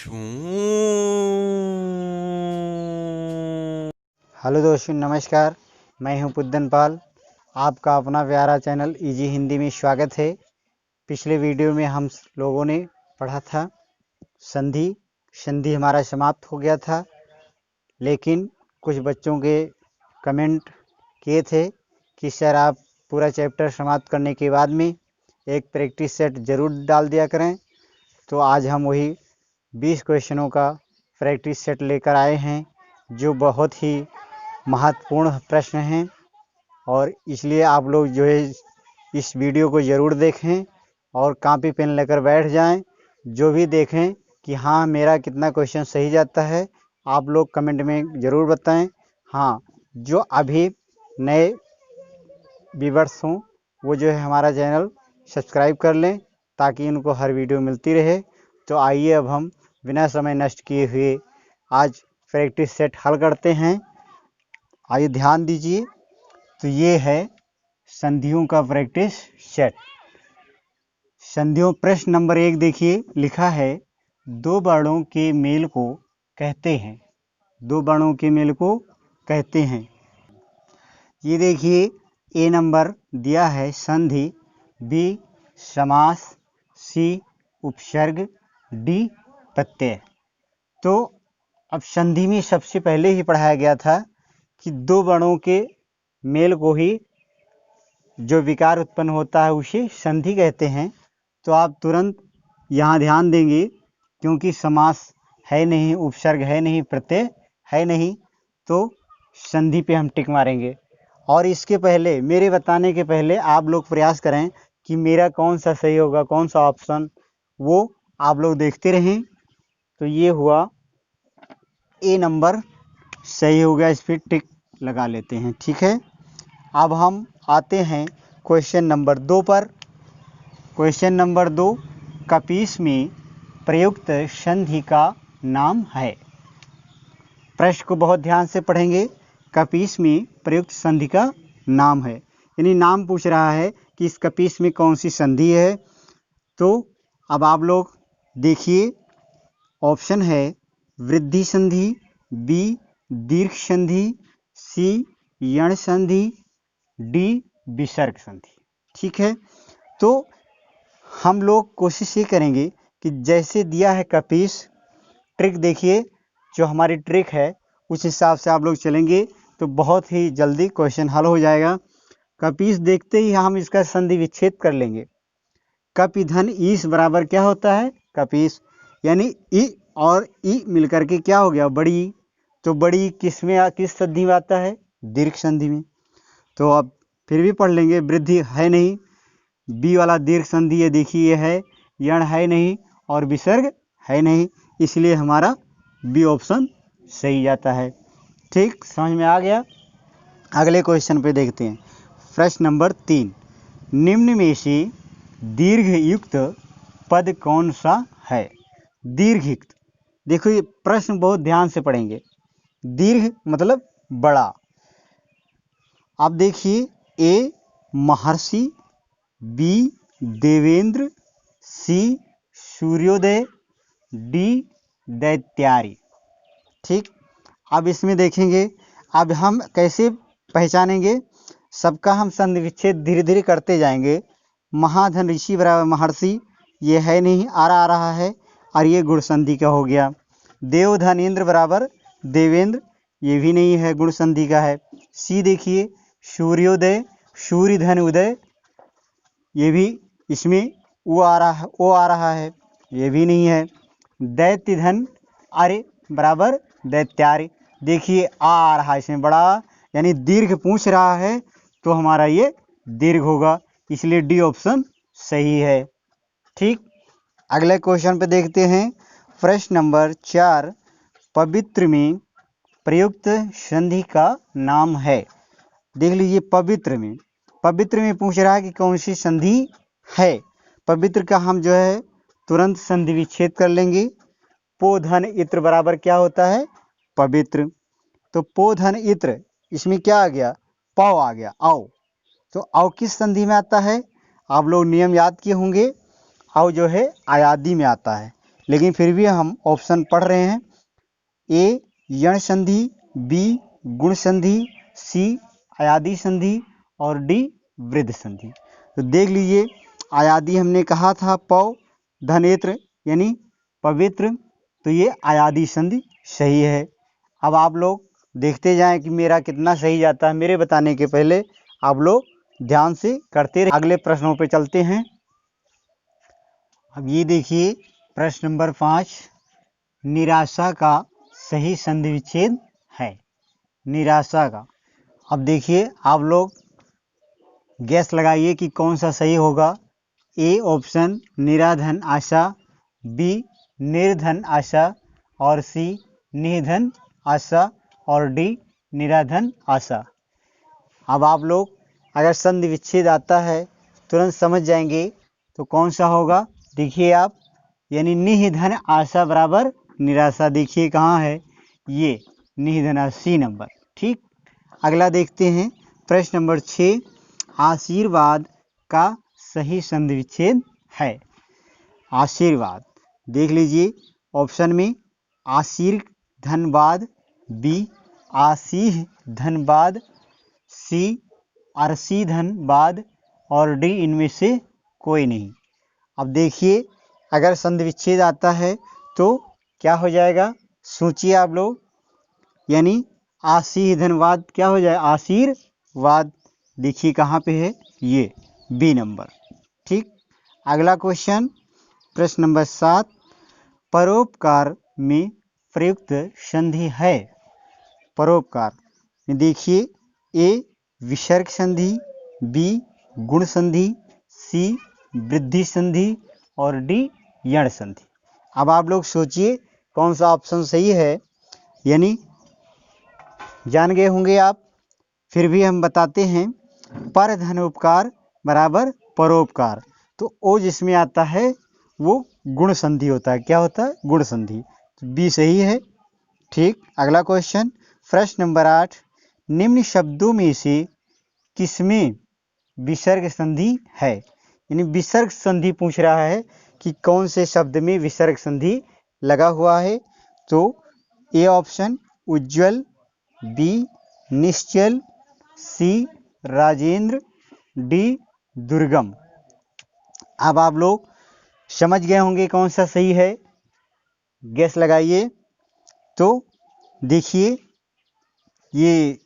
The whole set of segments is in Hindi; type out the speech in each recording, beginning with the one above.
हेलो दोस्तों, नमस्कार। मैं हूं पुद्दन पाल। आपका अपना प्यारा चैनल इजी हिंदी में स्वागत है। पिछले वीडियो में हम लोगों ने पढ़ा था संधि। संधि हमारा समाप्त हो गया था, लेकिन कुछ बच्चों के कमेंट किए थे कि सर आप पूरा चैप्टर समाप्त करने के बाद में एक प्रैक्टिस सेट ज़रूर डाल दिया करें। तो आज हम वही 20 क्वेश्चनों का प्रैक्टिस सेट लेकर आए हैं, जो बहुत ही महत्वपूर्ण प्रश्न हैं, और इसलिए आप लोग जो है इस वीडियो को ज़रूर देखें और कॉपी पेन लेकर बैठ जाएं। जो भी देखें कि हाँ मेरा कितना क्वेश्चन सही जाता है, आप लोग कमेंट में ज़रूर बताएं। हाँ, जो अभी नए व्यूअर्स हों वो जो है हमारा चैनल सब्सक्राइब कर लें, ताकि उनको हर वीडियो मिलती रहे। तो आइए अब हम बिना समय नष्ट किए हुए आज प्रैक्टिस सेट हल करते हैं। आइए ध्यान दीजिए। तो ये है संधियों का प्रैक्टिस सेट। संधियों प्रश्न नंबर 1 देखिए, लिखा है दो वर्णों के मेल को कहते हैं। दो वर्णों के मेल को कहते हैं। ये देखिए ए नंबर दिया है संधि, बी समास, सी उपसर्ग, डी प्रत्यय। तो अब संधि में सबसे पहले ही पढ़ाया गया था कि दो वर्णों के मेल को ही जो विकार उत्पन्न होता है उसे संधि कहते हैं। तो आप तुरंत यहाँ ध्यान देंगे, क्योंकि समास है नहीं, उपसर्ग है नहीं, प्रत्यय है नहीं, तो संधि पे हम टिक मारेंगे। और इसके पहले, मेरे बताने के पहले आप लोग प्रयास करें कि मेरा कौन सा सही होगा, कौन सा ऑप्शन, वो आप लोग देखते रहें। तो ये हुआ ए नंबर सही हो गया, इस पर टिक लगा लेते हैं। ठीक है, अब हम आते हैं क्वेश्चन नंबर 2 पर। क्वेश्चन नंबर 2, कपीस में प्रयुक्त संधि का नाम है। प्रश्न को बहुत ध्यान से पढ़ेंगे। कपीस में प्रयुक्त संधि का नाम है, यानी नाम पूछ रहा है कि इस कपीस में कौन सी संधि है। तो अब आप लोग देखिए, ऑप्शन है वृद्धि संधि, बी दीर्घ संधि, सी यण संधि, डी विसर्ग संधि। ठीक है, तो हम लोग कोशिश ये करेंगे कि जैसे दिया है कपीस, ट्रिक देखिए, जो हमारी ट्रिक है उस हिसाब से आप लोग चलेंगे तो बहुत ही जल्दी क्वेश्चन हल हो जाएगा। कपीस देखते ही हम इसका संधि विच्छेद कर लेंगे। कप धन ईस बराबर क्या होता है, कपीस, यानी ई और ई मिलकर के क्या हो गया, बड़ी। तो बड़ी किस में, किस संधि में आता है, दीर्घ संधि में। तो अब फिर भी पढ़ लेंगे। वृद्धि है नहीं, बी वाला दीर्घ संधि ये देखिए ये है, यण है नहीं और विसर्ग है नहीं, इसलिए हमारा बी ऑप्शन सही जाता है। ठीक, समझ में आ गया। अगले क्वेश्चन पे देखते हैं। प्रश्न नंबर 3, निम्न में से दीर्घ युक्त पद कौन सा है। दीर्घ युक्त, देखो ये प्रश्न बहुत ध्यान से पढ़ेंगे। दीर्घ मतलब बड़ा। अब देखिए, ए महर्षि, बी देवेंद्र, सी सूर्योदय, डी दैत्यारी। ठीक, अब इसमें देखेंगे, अब हम कैसे पहचानेंगे, सबका हम संधि विच्छेद धीरे धीरे करते जाएंगे। महाधन ऋषि बराबर महर्षि, ये है नहीं, आ रहा है, और ये गुण संधि का हो गया। देवधन इंद्र बराबर देवेंद्र, ये भी नहीं है, गुण संधि का है। सी देखिए सूर्योदय, सूर्य धन उदय, ये भी इसमें वो आ रहा है, ये भी नहीं है। दैत्य धन आर्य बराबर दैत्यार्य, देखिए आ रहा है इसमें बड़ा, यानी दीर्घ पूछ रहा है तो हमारा ये दीर्घ होगा, इसलिए डी ऑप्शन सही है। ठीक, अगले क्वेश्चन पे देखते हैं। प्रश्न नंबर 4, पवित्र में प्रयुक्त संधि का नाम है। देख लीजिए, पवित्र में पूछ रहा है कि कौन सी संधि है। पवित्र का हम जो है तुरंत संधि विच्छेद कर लेंगे। पो धन इत्र बराबर क्या होता है, पवित्र। तो पो धन इत्र, इसमें क्या आ गया, पौ आ गया, आओ। तो आओ किस संधि में आता है, आप लोग नियम याद किए होंगे। आओ जो है आयादी में आता है, लेकिन फिर भी हम ऑप्शन पढ़ रहे हैं। ए यण संधि, बी गुण संधि, सी अयादी संधि और डी वृद्ध संधि। तो देख लीजिए, अयादी हमने कहा था पौ धनेत्र यानी पवित्र, तो ये अयादी संधि सही है। अब आप लोग देखते जाएं कि मेरा कितना सही जाता है। मेरे बताने के पहले आप लोग ध्यान से करते रहे। अगले प्रश्नों पे चलते हैं। अब ये देखिए प्रश्न नंबर 5, निराशा का सही संधि विच्छेद है। निराशा का, अब देखिए आप लोग गैस लगाइए कि कौन सा सही होगा। ए ऑप्शन निराधन आशा, बी निर्धन आशा और सी निधन आशा और डी निराधन आशा। अब आप लोग अगर संधि विच्छेद आता है तुरंत समझ जाएंगे तो कौन सा होगा। देखिए आप, यानी निधन आशा बराबर निराशा। देखिए कहाँ है, ये निधन आशा, सी नंबर। ठीक, अगला देखते हैं प्रश्न नंबर 6, आशीर्वाद का सही संधि विच्छेद है। आशीर्वाद देख लीजिए, ऑप्शन में आशीर धनबाद, बी आशीह धनबाद, सी अरसी धनबाद और डी इनमें से कोई नहीं। अब देखिए अगर संधि विच्छेद आता है तो क्या हो जाएगा, सोचिए आप लोग, यानी आशीह धनबाद क्या हो जाए, आशीर्वाद। देखिए कहाँ पे है, ये बी नंबर। ठीक, अगला क्वेश्चन प्रश्न नंबर 7, परोपकार में प्रयुक्त संधि है। परोपकार में देखिए, ए विसर्ग संधि, बी गुण संधि, सी वृद्धि संधि और डी यण संधि। अब आप लोग सोचिए कौन सा ऑप्शन सही है, यानी जान गए होंगे आप, फिर भी हम बताते हैं। पर धन उपकार बराबर परोपकार, तो ओ जिसमें आता है वो गुण संधि होता है। क्या होता है, गुण संधि। तो बी सही है। ठीक, अगला क्वेश्चन प्रश्न नंबर 8, निम्न शब्दों में से किसमें विसर्ग संधि है। यानी विसर्ग संधि पूछ रहा है कि कौन से शब्द में विसर्ग संधि लगा हुआ है। तो ए ऑप्शन उज्ज्वल, बी निश्चल, सी राजेंद्र, डी दुर्गम। अब आप लोग समझ गए होंगे कौन सा सही है, गैस लगाइए। तो देखिए ये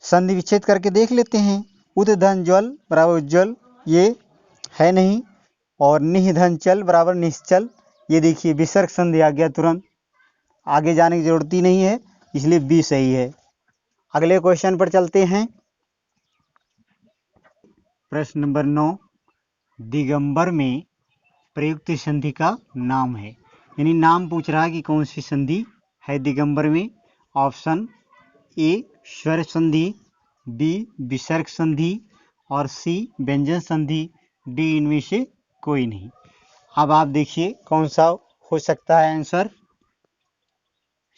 संधि विच्छेद करके देख लेते हैं। उदधन ज्वल बराबर उज्ज्वल, ये है नहीं, और निधन चल बराबर निश्चल। ये देखिए विसर्ग संधि आ गया तुरंत, आगे जाने की जरूरत ही नहीं है, इसलिए बी सही है। अगले क्वेश्चन पर चलते हैं। प्रश्न नंबर 9, दिगंबर में प्रयुक्त संधि का नाम है। यानी नाम पूछ रहा है कि कौन सी संधि है दिगंबर में। ऑप्शन ए स्वर संधि, बी विसर्ग संधि और सी व्यंजन संधि, डी इनमें से कोई नहीं। अब आप देखिए कौन सा हो सकता है आंसर,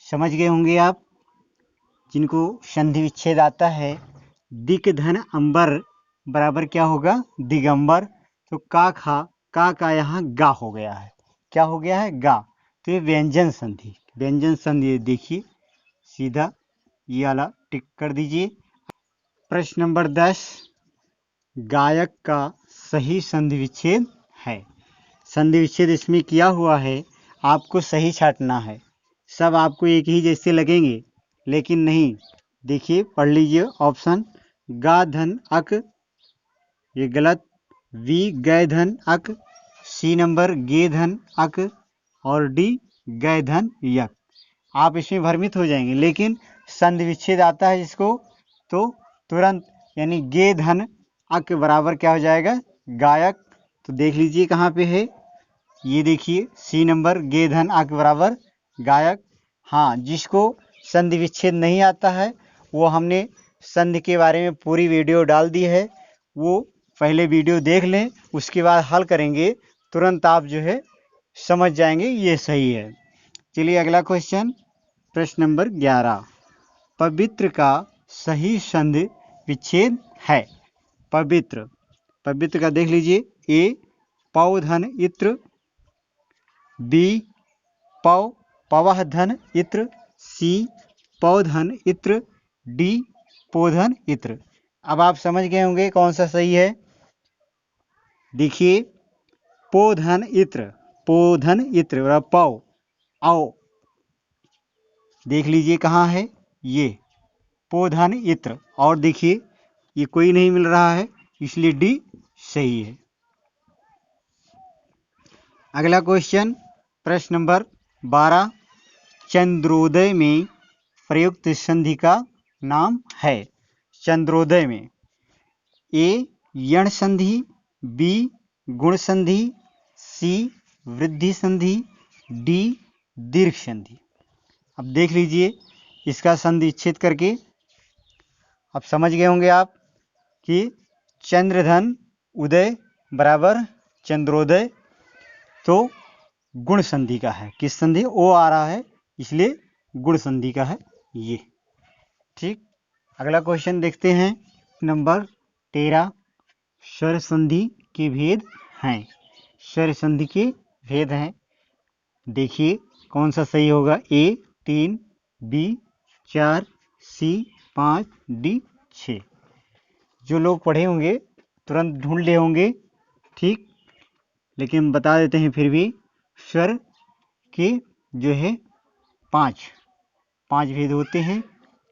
समझ गए होंगे आप जिनको संधि विच्छेद आता है। दिक धन अंबर बराबर क्या होगा, दिगंबर। तो का यहाँ गा हो गया है। क्या हो गया है, गा। तो ये व्यंजन संधि, व्यंजन संधि देखिए सीधा ये वाला टिक कर दीजिए। प्रश्न नंबर 10, गायक का सही संधि विच्छेद है। संधि विच्छेद इसमें किया हुआ है, आपको सही छांटना है। सब आपको एक ही जैसे लगेंगे लेकिन नहीं। देखिए पढ़ लीजिए ऑप्शन, गा धन अक, ये गलत, वी गै धन अक, सी नंबर गे धन अक और डी गै धन यक। आप इसमें भ्रमित हो जाएंगे, लेकिन संधि विच्छेद आता है जिसको तो तुरंत, यानी गे धन अक बराबर क्या हो जाएगा, गायक। तो देख लीजिए कहाँ पे है, ये देखिए सी नंबर गे धन अक बराबर गायक। हाँ, जिसको संधि विच्छेद नहीं आता है वो हमने संधि के बारे में पूरी वीडियो डाल दी है, वो पहले वीडियो देख लें, उसके बाद हल करेंगे, तुरंत आप जो है समझ जाएंगे ये सही है। चलिए अगला क्वेश्चन, प्रश्न नंबर 11, पवित्र का सही संधि विच्छेद है। पवित्र, पवित्र का देख लीजिए, ए पौधन इत्र, बी पौ पवह धन इत्र, सी पौधन इत्र, डी पोधन इत्र। अब आप समझ गए होंगे कौन सा सही है। देखिए पोधन इत्र और पौ आओ, देख लीजिए कहाँ है ये पोधन इत्र, और देखिए ये कोई नहीं मिल रहा है, इसलिए डी सही है। अगला क्वेश्चन प्रश्न नंबर 12, चंद्रोदय में प्रयुक्त संधि का नाम है। चंद्रोदय में ए यण संधि, बी गुण संधि, सी वृद्धि संधि, डी दीर्घ संधि। अब देख लीजिए इसका संधि विच्छेद करके। अब समझ गए होंगे आप कि चंद्रधन उदय बराबर चंद्रोदय तो गुण संधि का है। किस संधि? ओ आ रहा है, इसलिए गुण संधि का है ये। ठीक, अगला क्वेश्चन देखते हैं नंबर 13, स्वर संधि के भेद हैं। स्वर संधि के भेद हैं, देखिए कौन सा सही होगा। ए 3, बी 4, सी 5, डी 6। जो लोग पढ़े होंगे तुरंत ढूंढ ले होंगे, ठीक, लेकिन बता देते हैं फिर भी। स्वर के जो है पांच भेद होते हैं।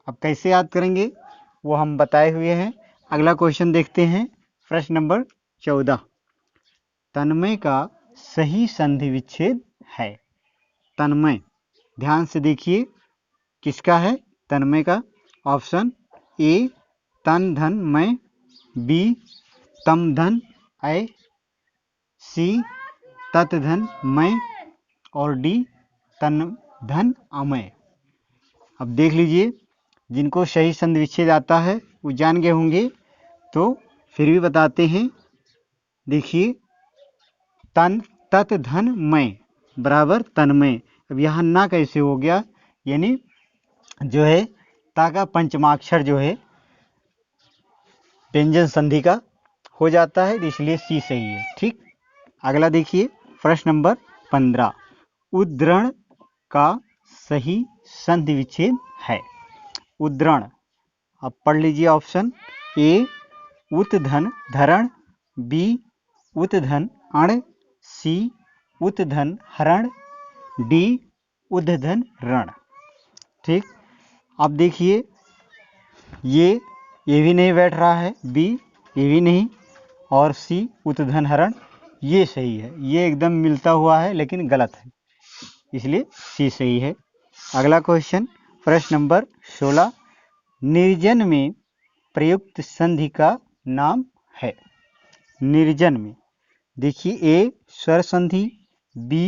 अब कैसे याद करेंगे वो हम बताए हुए हैं। अगला क्वेश्चन देखते हैं प्रश्न नंबर 14, तन्मय का सही संधि विच्छेद है। तन्मय, ध्यान से देखिए किसका है तन्मय का। ऑप्शन ए तन धन मय, बी तम धन अय, सी तत् धन मय, और डी तन धन अमय। अब देख लीजिए जिनको सही संधि विच्छेद आता है वो जान गए होंगे, तो फिर भी बताते हैं। देखिए तन तत् धन मय बराबर तन्मय। अब यहाँ ना कैसे हो गया, यानी जो है ता का पंचमाक्षर जो है व्यंजन संधि का हो जाता है, इसलिए सी सही है। ठीक, अगला देखिए प्रश्न नंबर 15, उद्धरण का सही संधि विच्छेद है। उद्धरण, अब पढ़ लीजिए ऑप्शन ए उत धन धरण, बी उत धन अण, सी उत धन हरण, डी उद धन रण। ठीक, अब देखिए ये भी नहीं बैठ रहा है, बी ये भी नहीं, और सी उत धन हरण ये सही है। ये एकदम मिलता हुआ है लेकिन गलत है, इसलिए सी सही है। अगला क्वेश्चन प्रश्न नंबर 16, निर्जन में प्रयुक्त संधि का नाम है। निर्जन में देखिए ए स्वर संधि, बी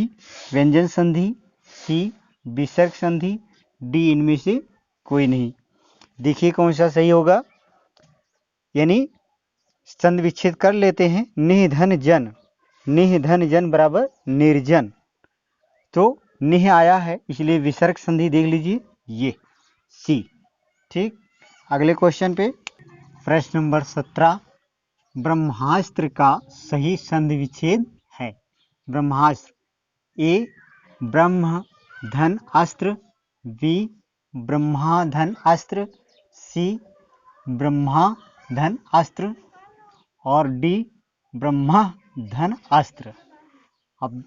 व्यंजन संधि, सी विसर्ग संधि, डी इनमें से कोई नहीं। देखिए कौन सा सही होगा, यानी संधि विच्छेद कर लेते हैं। निह धन जन बराबर निर्जन, तो निह आया है इसलिए विसर्ग संधि देख लीजिए ये सी। ठीक, अगले क्वेश्चन पे प्रश्न नंबर 17, ब्रह्मास्त्र का सही संधि विच्छेद है। ब्रह्मास्त्र ए ब्रह्म धन अस्त्र, बी ब्रह्मा धन अस्त्र, सी ब्रह्मा धन अस्त्र, और डी ब्रह्मा धन अस्त्र। अब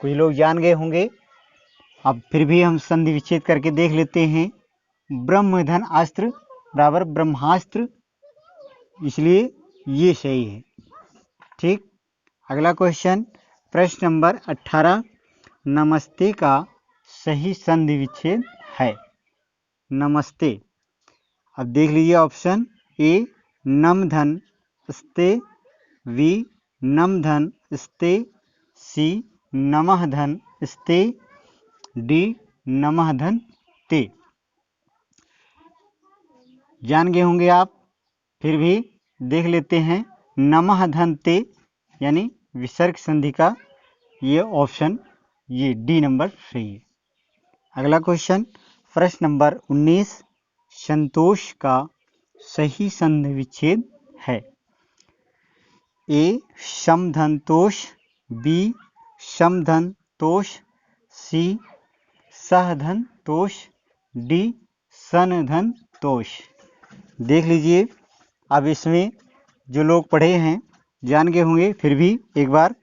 कुछ लोग जान गए होंगे, अब फिर भी हम संधि विच्छेद करके देख लेते हैं। ब्रह्म धन अस्त्र बराबर ब्रह्मास्त्र, इसलिए ये सही है। ठीक, अगला क्वेश्चन प्रश्न नंबर 18, नमस्ते का सही संधि विच्छेद है। नमस्ते, अब देख लीजिए ऑप्शन ए नम धन स्ते, बी नम धन स्ते, सी नमः धन स्ते, डी नमः धन ते। जान गए होंगे आप, फिर भी देख लेते हैं। नमः धन ते यानी विसर्ग संधि का ये ऑप्शन, ये डी नंबर सही है। अगला क्वेश्चन प्रश्न नंबर 19, संतोष का सही संधि विच्छेद है। ए समधन तोष, बी समधन तोष, सी सह धन तोष, डी सन धन तोष। देख लीजिए, अब इसमें जो लोग पढ़े हैं जान गए होंगे, फिर भी एक बार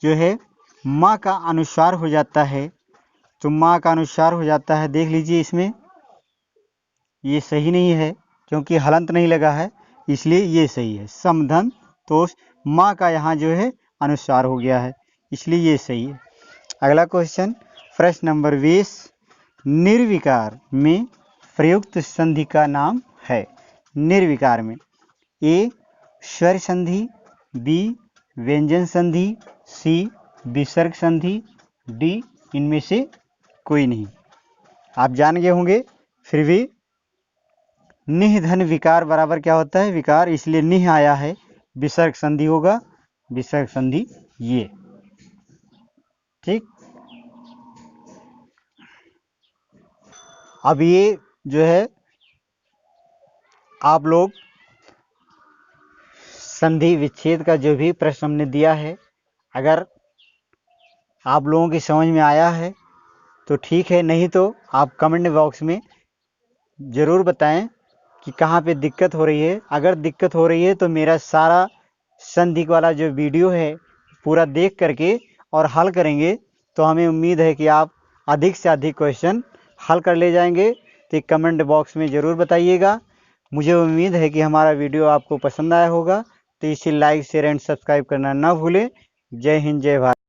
जो है माँ का अनुस्वार हो जाता है, तो माँ का अनुस्वार हो जाता है। देख लीजिए, इसमें ये सही नहीं है क्योंकि हलंत नहीं लगा है, इसलिए ये सही है। समधन तोष, माँ का यहाँ जो है अनुस्वार हो गया है, इसलिए ये सही है। अगला क्वेश्चन, प्रश्न नंबर 20, निर्विकार में प्रयुक्त संधि का नाम है। निर्विकार में ए स्वर संधि, बी व्यंजन संधि, सी विसर्ग संधि, डी इनमें से कोई नहीं। आप जान गए होंगे, फिर भी निह धन विकार बराबर क्या होता है? विकार, इसलिए निह आया है, विसर्ग संधि होगा, विसर्ग संधि ये। ठीक, अब ये जो है आप लोग संधि विच्छेद का जो भी प्रश्न हमने दिया है, अगर आप लोगों की समझ में आया है तो ठीक है, नहीं तो आप कमेंट बॉक्स में ज़रूर बताएं कि कहाँ पे दिक्कत हो रही है। अगर दिक्कत हो रही है तो मेरा सारा संधि वाला जो वीडियो है पूरा देख करके और हल करेंगे, तो हमें उम्मीद है कि आप अधिक से अधिक क्वेश्चन हल कर ले जाएंगे। तो कमेंट बॉक्स में ज़रूर बताइएगा। मुझे उम्मीद है कि हमारा वीडियो आपको पसंद आया होगा, तो इसे लाइक शेयर एंड सब्सक्राइब करना ना भूलें। जय हिंद, जय भारत।